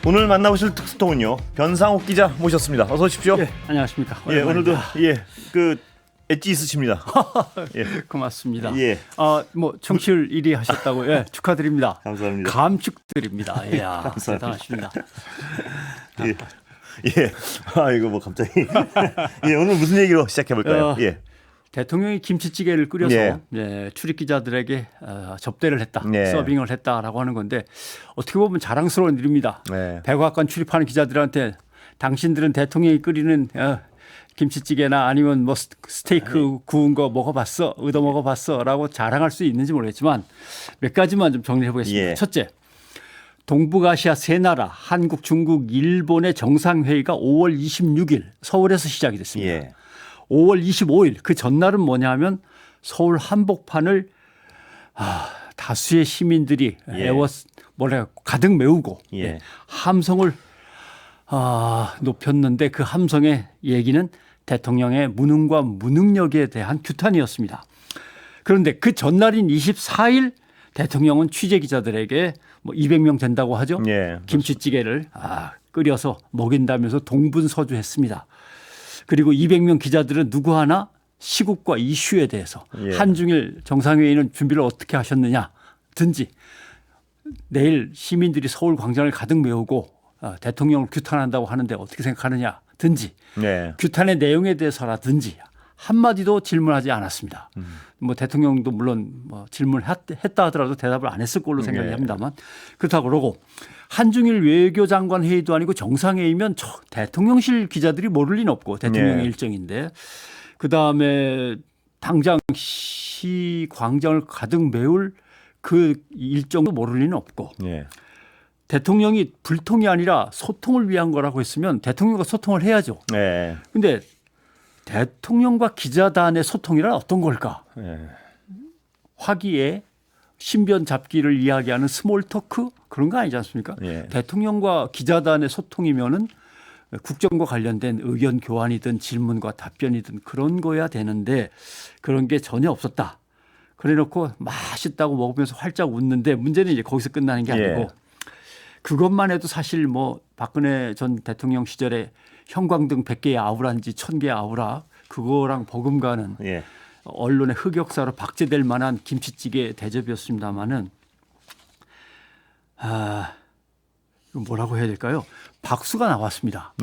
오늘 만나보실 특수통은요 변상욱 기자 모셨습니다. 어서 오십시오. 예, 안녕하십니까. 예, 오늘도 그 엣지 있으십니다. 예, 고맙습니다. 예. 뭐 청취율 1위 하셨다고 축하드립니다. 감사합니다. 감축드립니다. 예, 대단하십니다. 이거 뭐 갑자기 오늘 무슨 얘기로 시작해 볼까요? 대통령이 김치찌개를 끓여서 출입 기자들에게 접대를 했다, 서빙을 했다라고 하는 건데 어떻게 보면 자랑스러운 일입니다. 백악관 출입하는 기자들한테 당신들은 대통령이 끓이는 김치찌개나 아니면 뭐 스테이크 구운 거 먹어봤어, 얻어 먹어봤어라고 자랑할 수 있는지 모르겠지만 몇 가지만 좀 정리해 보겠습니다. 첫째, 동북아시아 세 나라 한국, 중국, 일본의 정상회의가 5월 26일 서울에서 시작이 됐습니다. 5월 25일 그 전날은 뭐냐면 서울 한복판을 다수의 시민들이 가득 메우고 함성을 높였는데 그 함성의 얘기는 대통령의 무능과 무능력에 대한 규탄이었습니다. 그런데 그 전날인 24일 대통령은 취재 기자들에게 뭐 200명 된다고 하죠. 김치찌개를 끓여서 먹인다면서 동분서주했습니다. 그리고 200명 기자들은 누구 하나 시국과 이슈에 대해서 한중일 정상회의는 준비를 어떻게 하셨느냐든지 내일 시민들이 서울 광장을 가득 메우고 대통령을 규탄한다고 하는데 어떻게 생각하느냐든지 규탄의 내용에 대해서라든지 한마디도 질문하지 않았습니다. 뭐 대통령도 물론 뭐 질문했다 하더라도 대답을 안 했을 걸로 생각이 합니다만 그렇다고 그러고 한중일 외교장관 회의도 아니고 정상회의면 대통령실 기자들이 모를 리는 없고 대통령의 일정인데 그다음에 당장 시 광장을 가득 메울 그 일정도 모를 리는 없고 대통령이 불통이 아니라 소통을 위한 거라고 했으면 대통령과 소통을 해야죠. 그런데 대통령과 기자단의 소통이란 어떤 걸까? 화기애 신변 잡기를 이야기하는 스몰 토크 그런 거 아니지 않습니까? 대통령과 기자단의 소통이면은 국정과 관련된 의견 교환이든 질문과 답변이든 그런 거야 되는데 그런 게 전혀 없었다. 그래 놓고 맛있다고 먹으면서 활짝 웃는데 문제는 이제 거기서 끝나는 게 아니고 그것만 해도 사실 뭐 박근혜 전 대통령 시절에 형광등 100개의 아우라인지 1000개의 아우라 그거랑 버금가는 언론의 흑역사로 박제될 만한 김치찌개 대접이었습니다마는 뭐라고 해야 될까요? 박수가 나왔습니다.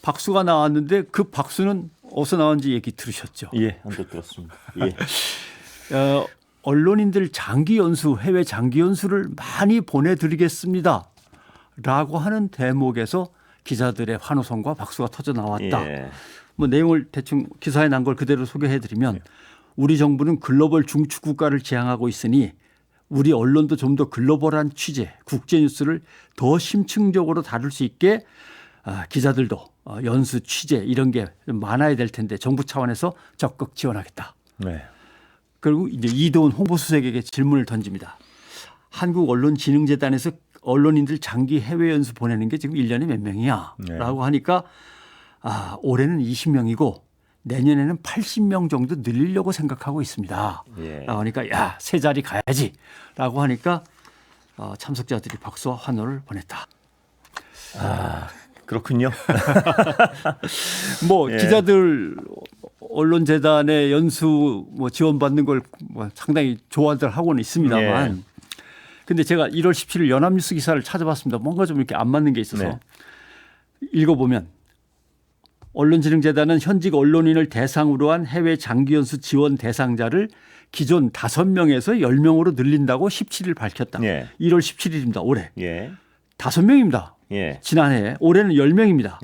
박수가 나왔는데 그 박수는 어디서 나왔는지 얘기 들으셨죠? 한번 들었습니다. 언론인들 장기 연수, 해외 장기 연수를 많이 보내드리겠습니다. 라고 하는 대목에서 기자들의 환호성과 박수가 터져 나왔다. 뭐 내용을 대충 기사에 난 걸 그대로 소개해드리면 우리 정부는 글로벌 중추 국가를 지향하고 있으니 우리 언론도 좀 더 글로벌한 취재, 국제 뉴스를 더 심층적으로 다룰 수 있게 기자들도 연수, 취재 이런 게 많아야 될 텐데 정부 차원에서 적극 지원하겠다. 그리고 이제 이도훈 홍보수석에게 질문을 던집니다. 한국언론진흥재단에서 언론인들 장기 해외 연수 보내는 게 지금 1년에 몇 명이야? 라고 하니까 올해는 20명이고 내년에는 80명 정도 늘리려고 생각하고 있습니다. 라고 하니까 세 자리 가야지. 라고 하니까 참석자들이 박수와 환호를 보냈다. 그렇군요. 뭐 기자들 언론재단의 연수 뭐 지원받는 걸 뭐 상당히 좋아들 하고는 있습니다만 근데 제가 1월 17일 연합뉴스 기사를 찾아봤습니다. 뭔가 좀 이렇게 안 맞는 게 있어서 읽어보면 언론진흥재단은 현직 언론인을 대상으로 한 해외 장기연수 지원 대상자를 기존 5명에서 10명으로 늘린다고 17일 밝혔다. 1월 17일입니다. 올해. 5명입니다. 지난해. 올해는 10명입니다.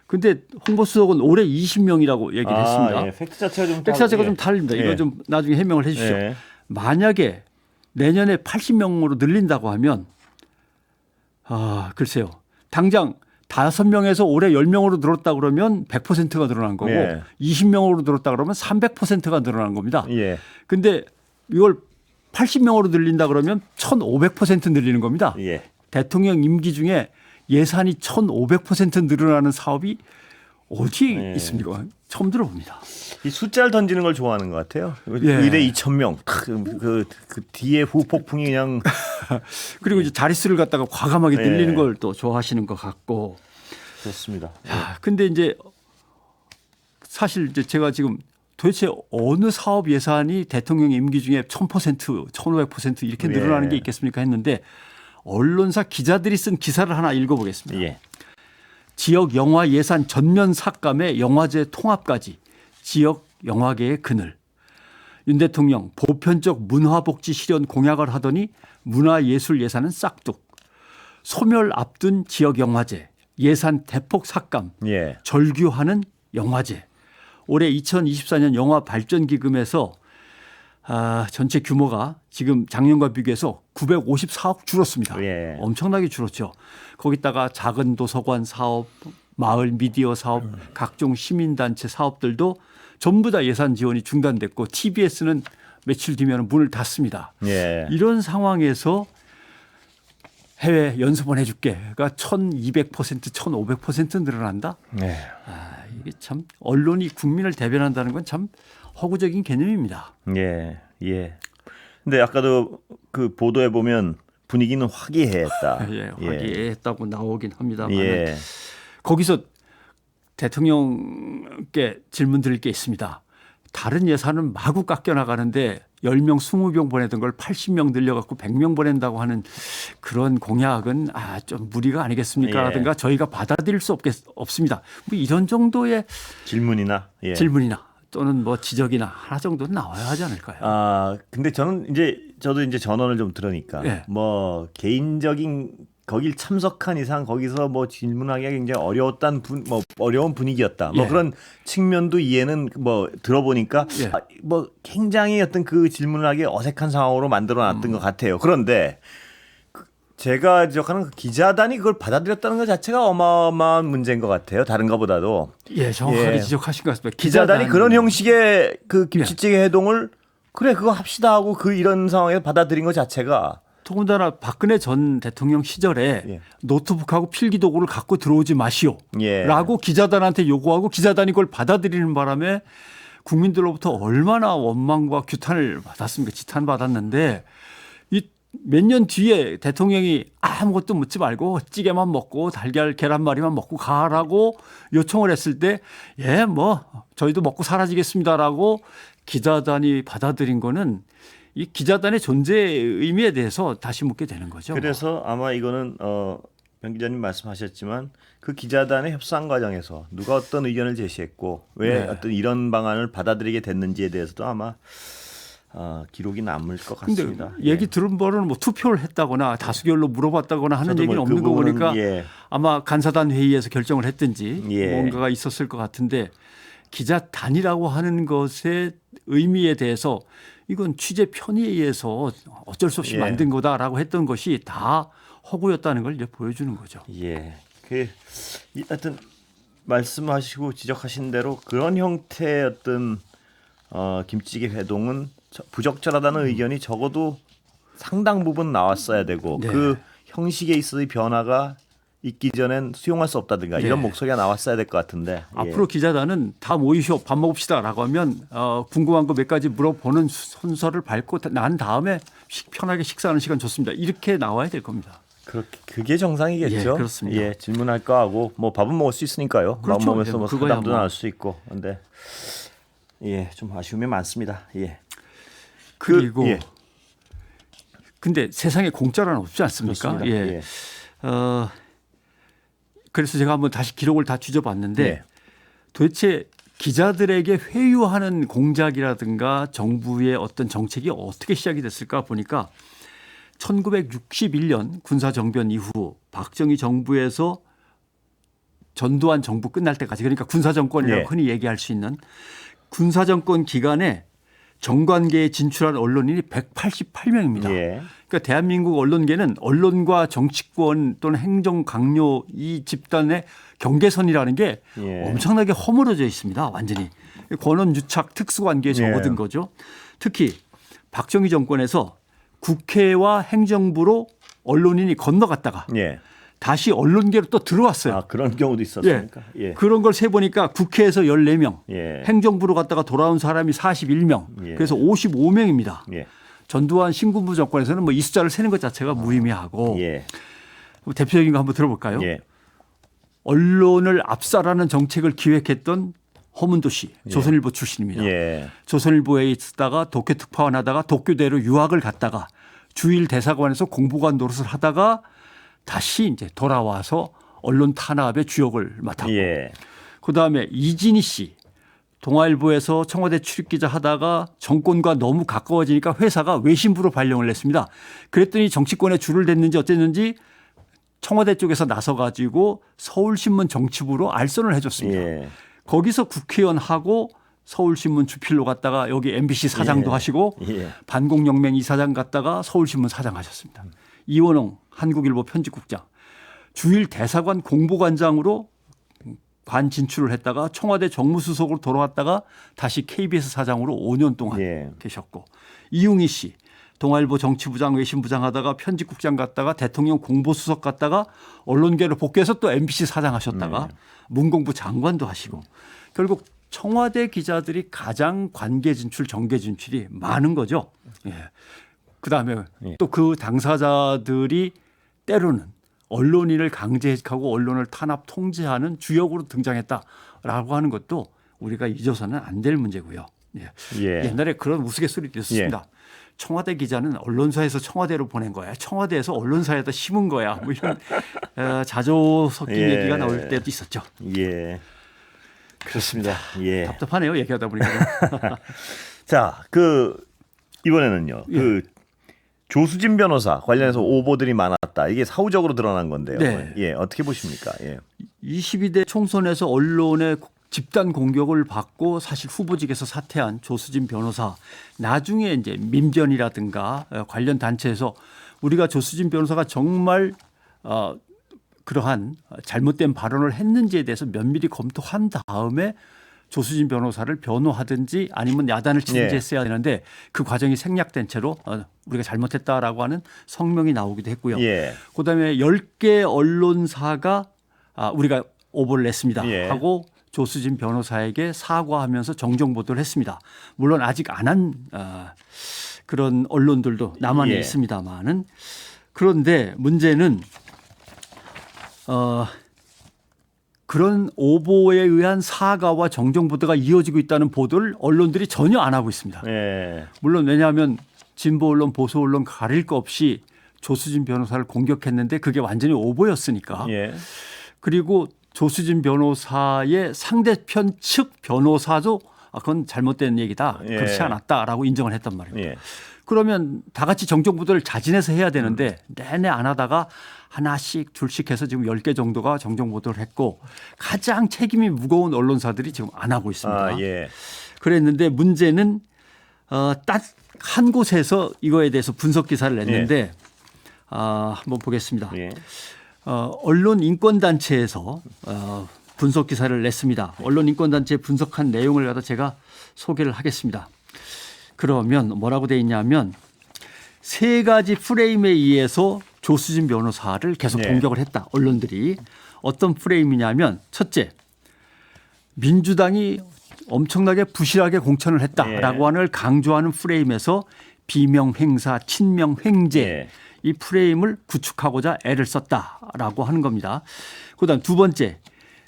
그런데 홍보수석은 올해 20명이라고 얘기를 했습니다. 팩트 자체가 좀 다릅니다. 이거 좀 나중에 해명을 해 주십시오. 만약에 내년에 80명으로 늘린다고 하면 글쎄요. 당장 5명에서 올해 10명으로 늘었다 그러면 100%가 늘어난 거고 20명으로 늘었다 그러면 300%가 늘어난 겁니다. 그런데 이걸 80명으로 늘린다 그러면 1,500% 늘리는 겁니다. 대통령 임기 중에 예산이 1,500% 늘어나는 사업이 어디에 있습니까? 처음 들어봅니다. 이 숫자를 던지는 걸 좋아하는 것 같아요. 예. 의대 2,000명. 그 뒤에 후폭풍이 그냥 그리고 이제 자릿수를 갖다가 과감하게 늘리는 예. 걸 또 좋아하시는 것 같고. 좋습니다. 근데 이제 사실 이제 제가 지금 도대체 어느 사업 예산이 대통령 임기 중에 1000%, 1500% 이렇게 늘어나는 예. 게 있겠습니까 했는데 언론사 기자들이 쓴 기사를 하나 읽어보겠습니다. 예. 지역 영화 예산 전면 삭감에 영화제 통합까지 지역 영화계의 그늘. 윤 대통령 보편적 문화복지 실현 공약을 하더니 문화예술 예산은 싹둑. 소멸 앞둔 지역 영화제 예산 대폭 삭감. 예. 절규하는 영화제. 올해 2024년 영화 발전기금에서 전체 규모가 지금 작년과 비교해서 954억 줄었습니다. 예. 엄청나게 줄었죠. 거기다가 작은 도서관 사업, 마을 미디어 사업, 각종 시민단체 사업들도 전부 다 예산 지원이 중단됐고 TBS는 며칠 뒤면 문을 닫습니다. 예. 이런 상황에서 해외 연수원 해줄게가 1200%, 1500% 늘어난다? 예. 이게 참 언론이 국민을 대변한다는 건 참 허구적인 개념입니다. 예. 예. 근데 아까도 그 보도에 보면 분위기는 화기애애했다. 예, 화기애애했다고 나오긴 합니다만 예. 거기서 대통령께 질문 드릴 게 있습니다. 다른 예산은 마구 깎여 나가는데 10명, 20명 보내던 걸 80명 늘려갖고 100명 보낸다고 하는 그런 공약은 좀 무리가 아니겠습니까? 예. 라든가 저희가 받아들일 수 없습니다. 뭐 이런 정도의 질문이나 예. 질문이나 또는 뭐 지적이나 하나 정도는 나와야 하지 않을까요? 근데 저도 이제 전언을 좀 들으니까 예. 뭐 개인적인 거길 참석한 이상 거기서 뭐 질문하기가 굉장히 어려운 분위기였다. 뭐 예. 그런 측면도 이해는 뭐 들어보니까 예. 뭐 굉장히 어떤 그 질문을 하기 어색한 상황으로 만들어놨던 것 같아요. 그런데 제가 지적하는 그 기자단이 그걸 받아들였다는 것 자체가 어마어마한 문제인 것 같아요. 다른 것보다도. 예, 정확하게 예. 지적하신 것 같습니다. 기자단이 그런 형식의 그 김치찌개 예. 해동을 그래 그거 합시다 하고 이런 상황에서 받아들인 것 자체가 더군다나 박근혜 전 대통령 시절에 예. 노트북하고 필기도구를 갖고 들어오지 마시오 예. 라고 기자단한테 요구하고 기자단이 그걸 받아들이는 바람에 국민들로부터 얼마나 원망과 규탄을 받았습니까? 지탄받았는데 이 몇 년 뒤에 대통령이 아무것도 묻지 말고 찌개만 먹고 달걀 계란말이만 먹고 가라고 요청을 했을 때 예, 뭐 저희도 먹고 사라지겠습니다라고 기자단이 받아들인 거는 이 기자단의 존재의 의미에 대해서 다시 묻게 되는 거죠. 그래서 아마 이거는 변 기자님 말씀하셨지만 그 기자단의 협상 과정에서 누가 어떤 의견을 제시했고 왜 네. 어떤 이런 방안을 받아들이게 됐는지에 대해서도 아마 기록이 남을 것 근데 같습니다. 얘기 들은 바로는 뭐 투표를 했다거나 다수결로 물어봤다거나 하는 저도 얘기는 뭐 없는 그 거 부분은 보니까 예. 아마 간사단 회의에서 결정을 했든지 예. 뭔가가 있었을 것 같은데 기자단이라고 하는 것의 의미에 대해서 이건 취재 편의에 의해서 어쩔 수 없이 예. 만든 거다라고 했던 것이 다 허구였다는 걸 이제 보여주는 거죠. 예. 하여튼 말씀하시고 지적하신 대로 그런 형태의 어떤 김치찌개 회동은 부적절하다는 의견이 적어도 상당 부분 나왔어야 되고 네. 그 형식에 있어서의 변화가 있기 전엔 수용할 수 없다든가 네. 이런 목소리가 나왔어야 될 것 같은데 앞으로 기자단은 다 모이시오 밥 먹읍시다라고 하면 궁금한 거 몇 가지 물어보는 순서를 밟고 난 다음에 편하게 식사하는 시간 좋습니다. 이렇게 나와야 될 겁니다. 그게 정상이겠죠. 예, 그렇습니다. 예, 질문할 거 하고 뭐 밥은 먹을 수 있으니까요. 그렇죠. 마음 먹으면서 뭐 그거야 상담도 뭐. 나눌 수 있고. 근데 좀 아쉬움이 많습니다. 예. 그리고 예. 근데 세상에 공짜는 없지 않습니까? 그렇습니다. 예. 그래서 제가 한번 다시 기록을 다 뒤져봤는데 예. 도대체 기자들에게 회유하는 공작이라든가 정부의 어떤 정책이 어떻게 시작이 됐을까 보니까 1961년 군사정변 이후 박정희 정부에서 전두환 정부 끝날 때까지 그러니까 군사정권이라고 예. 흔히 얘기할 수 있는 군사정권 기간에 정관계에 진출한 언론인이 188명입니다. 예. 그러니까 대한민국 언론계는 언론과 정치권 또는 행정 강요 이 집단의 경계선이라는 게 예. 엄청나게 허물어져 있습니다. 완전히 권한 유착 특수관계에 접어든 예. 거죠. 특히 박정희 정권에서 국회와 행정부로 언론인이 건너갔다가 예. 다시 언론계로 또 들어왔어요. 아, 그런 경우도 있었습니까? 예. 그런 걸 세보니까 국회에서 14명, 예. 행정부로 갔다가 돌아온 사람이 41명, 예. 그래서 55명입니다. 예. 전두환 신군부 정권에서는 뭐 이 숫자를 세는 것 자체가 무의미하고 예. 대표적인 거 한번 들어볼까요? 예. 언론을 압살하는 정책을 기획했던 허문도 씨, 조선일보 출신입니다. 예. 조선일보에 있다가 도쿄 특파원하다가 도쿄대로 유학을 갔다가 주일 대사관에서 공보관 노릇을 하다가 다시 이제 돌아와서 언론 탄압의 주역을 맡았고, 예. 그다음에 이진희 씨, 동아일보에서 청와대 출입기자 하다가 정권과 너무 가까워지니까 회사가 외신부로 발령을 냈습니다. 그랬더니 정치권에 줄을 댔는지 어쨌는지 청와대 쪽에서 나서 가지고 서울신문 정치부로 알선을 해줬습니다. 예. 거기서 국회의원하고 서울신문 주필로 갔다가 여기 MBC 사장도 예. 하시고 예. 반공영맹 이사장 갔다가 서울신문 사장 하셨습니다. 이원홍 한국일보 편집국장, 주일 대사관 공보관장으로 관 진출을 했다가 청와대 정무수석으로 돌아왔다가 다시 KBS 사장으로 5년 동안 예. 계셨고, 이웅희 씨 동아일보 정치부장 외신부장 하다가 편집국장 갔다가 대통령 공보수석 갔다가 언론계로 복귀해서 또 MBC 사장 하셨다가 문공부 장관도 하시고, 결국 청와대 기자들이 가장 관계 진출, 정계 진출이 많은 거죠. 예. 그다음에 또 그 당사자들이 때로는 언론인을 강제해직하고 언론을 탄압 통제하는 주역으로 등장했다라고 하는 것도 우리가 잊어서는 안 될 문제고요. 예. 예. 옛날에 그런 우스갯소리도 있었습니다. 청와대 기자는 언론사에서 청와대로 보낸 거야. 청와대에서 언론사에다 심은 거야. 뭐 이런 자조 섞인 예. 얘기가 나올 때도 있었죠. 예. 그렇습니다. 예. 답답하네요. 얘기하다 보니까. 자, 이번에는요. 예. 조수진 변호사 관련해서 오보들이 많았다. 이게 사후적으로 드러난 건데요. 네. 예, 어떻게 보십니까? 예. 22대 총선에서 언론의 집단 공격을 받고 사실 후보직에서 사퇴한 조수진 변호사, 나중에 이제 민변이라든가 관련 단체에서 우리가 조수진 변호사가 정말 그러한 잘못된 발언을 했는지에 대해서 면밀히 검토한 다음에 조수진 변호사를 변호하든지 아니면 야단을 치든지 예. 했어야 되는데 그 과정이 생략된 채로 우리가 잘못했다라고 하는 성명이 나오기도 했고요. 예. 그다음에 10개 언론사가 우리가 오보를 냈습니다 예. 하고 조수진 변호사에게 사과하면서 정정 보도를 했습니다. 물론 아직 안 한 그런 언론들도 남한에 예. 있습니다만은, 그런데 문제는 그런 오보에 의한 사과와 정정 보도가 이어지고 있다는 보도를 언론들이 전혀 안 하고 있습니다. 예. 물론 왜냐하면 진보 언론, 보수 언론 가릴 거 없이 조수진 변호사를 공격했는데 그게 완전히 오보였으니까. 예. 그리고 조수진 변호사의 상대편 측 변호사도 그건 잘못된 얘기다. 예. 그렇지 않았다라고 인정을 했단 말입니다. 예. 그러면 다 같이 정정 보도를 자진해서 해야 되는데 내내 안 하다가 하나씩 둘씩 해서 지금 10개 정도가 정정 보도를 했고, 가장 책임이 무거운 언론사들이 지금 안 하고 있습니다. 아, 예. 그랬는데 문제는 딱 한 곳에서 이거에 대해서 분석 기사를 냈는데 한번 보겠습니다. 예. 언론 인권 단체에서 분석 기사를 냈습니다. 언론 인권 단체 분석한 내용을 갖다 제가 소개를 하겠습니다. 그러면 뭐라고 돼 있냐면 3가지 프레임에 의해서 조수진 변호사를 계속 네. 공격을 했다. 언론들이. 어떤 프레임이냐면, 첫째, 민주당이 엄청나게 부실하게 공천을 했다라고 네. 하는 걸 강조하는 프레임에서 비명 행사, 친명 횡재 네. 이 프레임을 구축하고자 애를 썼다라고 하는 겁니다. 그다음 두 번째,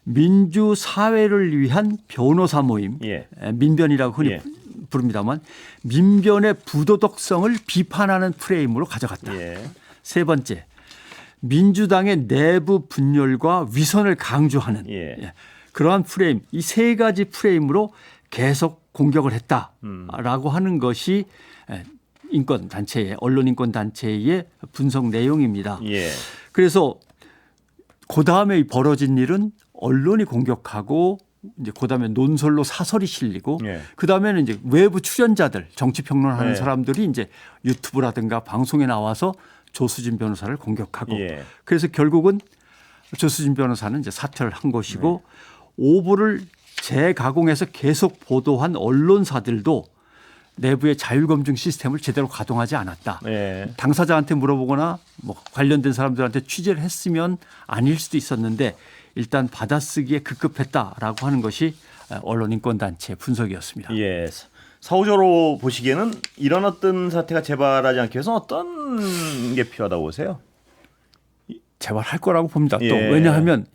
민주사회를 위한 변호사 모임, 예. 민변이라고 흔히 예. 부릅니다만, 민변의 부도덕성을 비판하는 프레임으로 가져갔다. 예. 세 번째, 민주당의 내부 분열과 위선을 강조하는 예. 그러한 프레임, 이 3가지 프레임으로 계속 공격을 했다라고 하는 것이 인권 단체의, 언론 인권 단체의 분석 내용입니다. 예. 그래서 그 다음에 벌어진 일은 언론이 공격하고 이제 그다음에 논설로 사설이 실리고 예. 그다음에는 이제 외부 출연자들, 정치 평론하는 네. 사람들이 이제 유튜브라든가 방송에 나와서 조수진 변호사를 공격하고 예. 그래서 결국은 조수진 변호사는 이제 사퇴를 한 것이고 오보를 재가공해서 계속 보도한 언론사들도 내부의 자율검증 시스템을 제대로 가동하지 않았다. 예. 당사자한테 물어보거나 뭐 관련된 사람들한테 취재를 했으면 아닐 수도 있었는데 일단 받아쓰기에 급급했다라고 하는 것이 언론인권단체의 분석이었습니다. 예. 사후적으로 보시기에는 이런 어떤 사태가 재발하지 않기 위해서 어떤 게 필요하다고 보세요? 재발할 거라고 봅니다. 또 예. 왜냐하면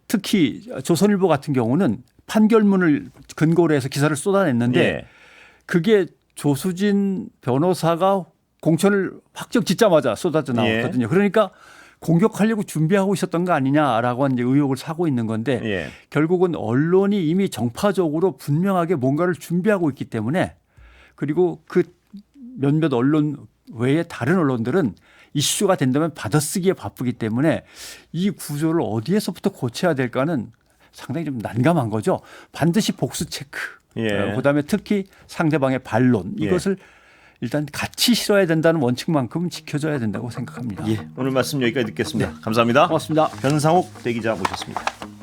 특히 조선일보 같은 경우는 판결문을 근거로 해서 기사를 쏟아냈는데 예. 그게 조수진 변호사가 공천을 확정 짓자마자 쏟아져 나왔거든요. 그러니까 공격하려고 준비하고 있었던 거 아니냐라고 하는 이제 의혹을 사고 있는 건데 예. 결국은 언론이 이미 정파적으로 분명하게 뭔가를 준비하고 있기 때문에 그리고 그 몇몇 언론 외에 다른 언론들은 이슈가 된다면 받아쓰기에 바쁘기 때문에 이 구조를 어디에서부터 고쳐야 될까는 상당히 좀 난감한 거죠. 반드시 복수 체크. 예. 그다음에 특히 상대방의 반론 이것을 일단 같이 실어야 된다는 원칙만큼은 지켜줘야 된다고 생각합니다. 예. 오늘 말씀 여기까지 듣겠습니다. 감사합니다. 고맙습니다. 변상욱 대기자 모셨습니다.